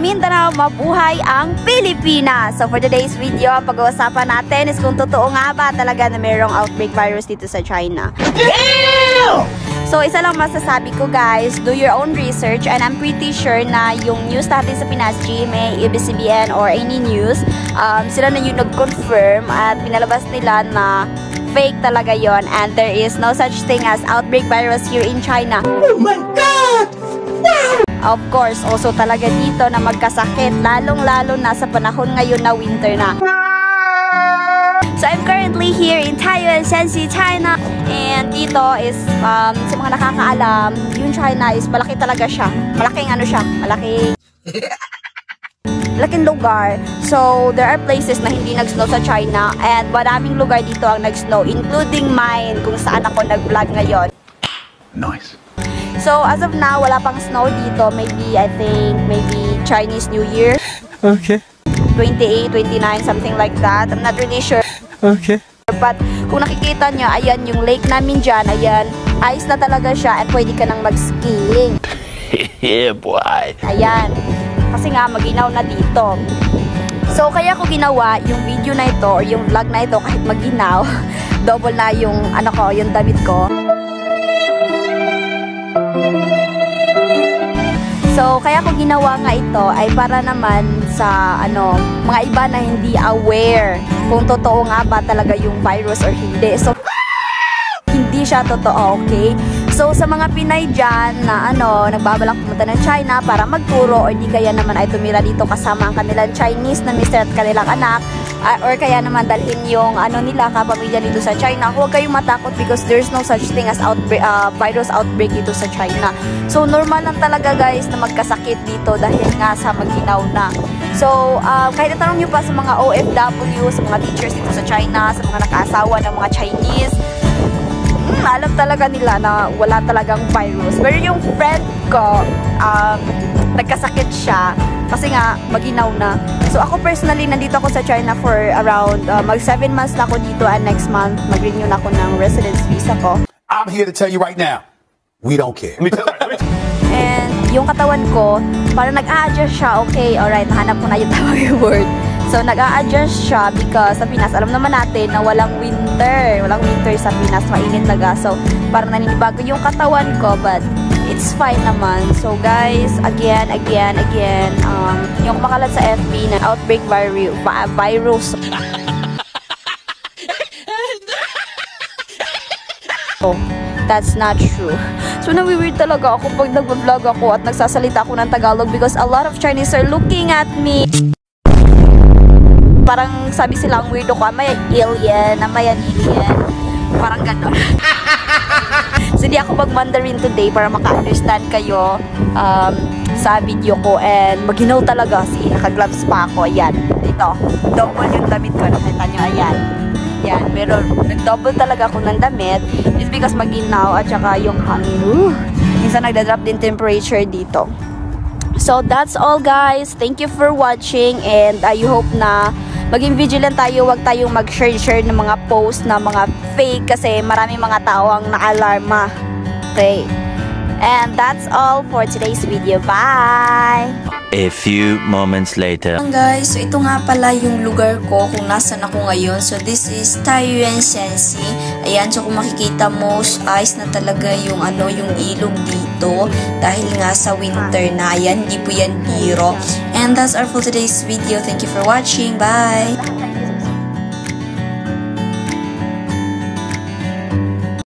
Mindanao, mabuhay ang Pilipinas! So for today's video, pag-uusapan natin is kung totoo nga ba talaga na mayroong outbreak virus dito sa China. So isa lang masasabi ko guys, do your own research and I'm pretty sure na yung news natin sa Pinas, GMA, ABS-CBN or any news, sila na yung nag-confirm at pinalabas nila na fake talaga yon and there is no such thing as outbreak virus here in China. Oh my God! Wow! Of course, also talaga dito na magkasakit, lalong-lalo na sa panahon ngayon na winter na. So I'm currently here in Taiyuan, Shanxi, China. And dito is, sa mga nakakaalam, yung China is malaki talaga siya. Malaking ano siya, malaking lugar. So there are places na hindi nag-snow sa China. And maraming lugar dito ang nag-snow, including mine, kung saan ako nag-vlog ngayon. Nice. So as of now, wala pang snow dito. Maybe, I think, maybe Chinese New Year. Okay. 28, 29, something like that. I'm not really sure. Okay. But kung nakikita nyo, ayan yung lake namin dyan, ayan, ice na talaga siya at pwede ka nang mag-skiing. Yeah, boy. Ayan. Kasi nga, maginaw na dito. So, kaya ko ginawa yung video na ito or yung vlog na ito kahit maginaw. Double na yung, ano ko, yung damit ko. So, kaya ko ginawa nga ito ay para naman sa mga iba na hindi aware kung totoo nga ba talaga yung virus or hindi. So, hindi siya totoo, okay? So, sa mga Pinay dyan na nagbabalak pumunta ng China para magturo or di kaya naman ay tumira dito kasama ang kanilang Chinese na mister at kanilang anak or kaya naman dalhin yung nila kapamilya dito sa China, huwag kayong matakot because there's no such thing as virus outbreak dito sa China. So, normal lang talaga guys na magkasakit dito dahil nga sa maginaw na. So, kahit itanong nyo pa sa mga OFW, sa mga teachers dito sa China, sa mga nakaasawa ng mga Chinese, alam talaga nila na wala talagang virus. Pero yung friend ko, nagkasakit siya kasi nga maginaw na. So ako personally, nandito ako sa China for around mag 7 months na ako dito and next month mag-renew na ako ng residence visa ko. I'm here to tell you right now, we don't care. And yung katawan ko, parang nag-a-adjust siya. Okay, alright, nahanap ko na yung tawag word. So, nag-a-adjust siya because sa Pinas, alam naman natin na walang winter. Walang winter sa Pinas, mainit talaga. So, parang naninibago yung katawan ko, but it's fine naman. So, guys, again, yung makalat sa FB na outbreak virus. Oh, that's not true. So, nawi-weird talaga ako pag nag-vlog ako at nagsasalita ako ng Tagalog because a lot of Chinese are looking at me. Parang sabi sila ang weirdo ko, may alien, may alien. Parang gano'n. So, hindi ako mag-Mandarin today para maka-understand kayo sa video ko. And maginaw talaga. See, naka-gloves pa ako. Ayan. Ito. Double yung damit ko. Nakita nyo, ayan. Yan. Pero nag-double talaga ako ng damit. It's because maginaw at saka yung hangin. Minsan nagda-drop din temperature dito. So, that's all guys. Thank you for watching. And I hope na maging vigilant tayo, wag tayong mag-share ng mga post na mga fake kasi maraming mga tao ang na-alarma. Okay. And that's all for today's video. Bye! A few moments later. Guys, so ito nga pala yung lugar ko kung nasan ako ngayon. So this is Taiyuan, Shanxi. Ayan, so kung makikita mo, ice na talaga yung yung ilog dito dahil nga sa winter na. Ayan, hindi po yan biro. And that's all for today's video. Thank you for watching. Bye!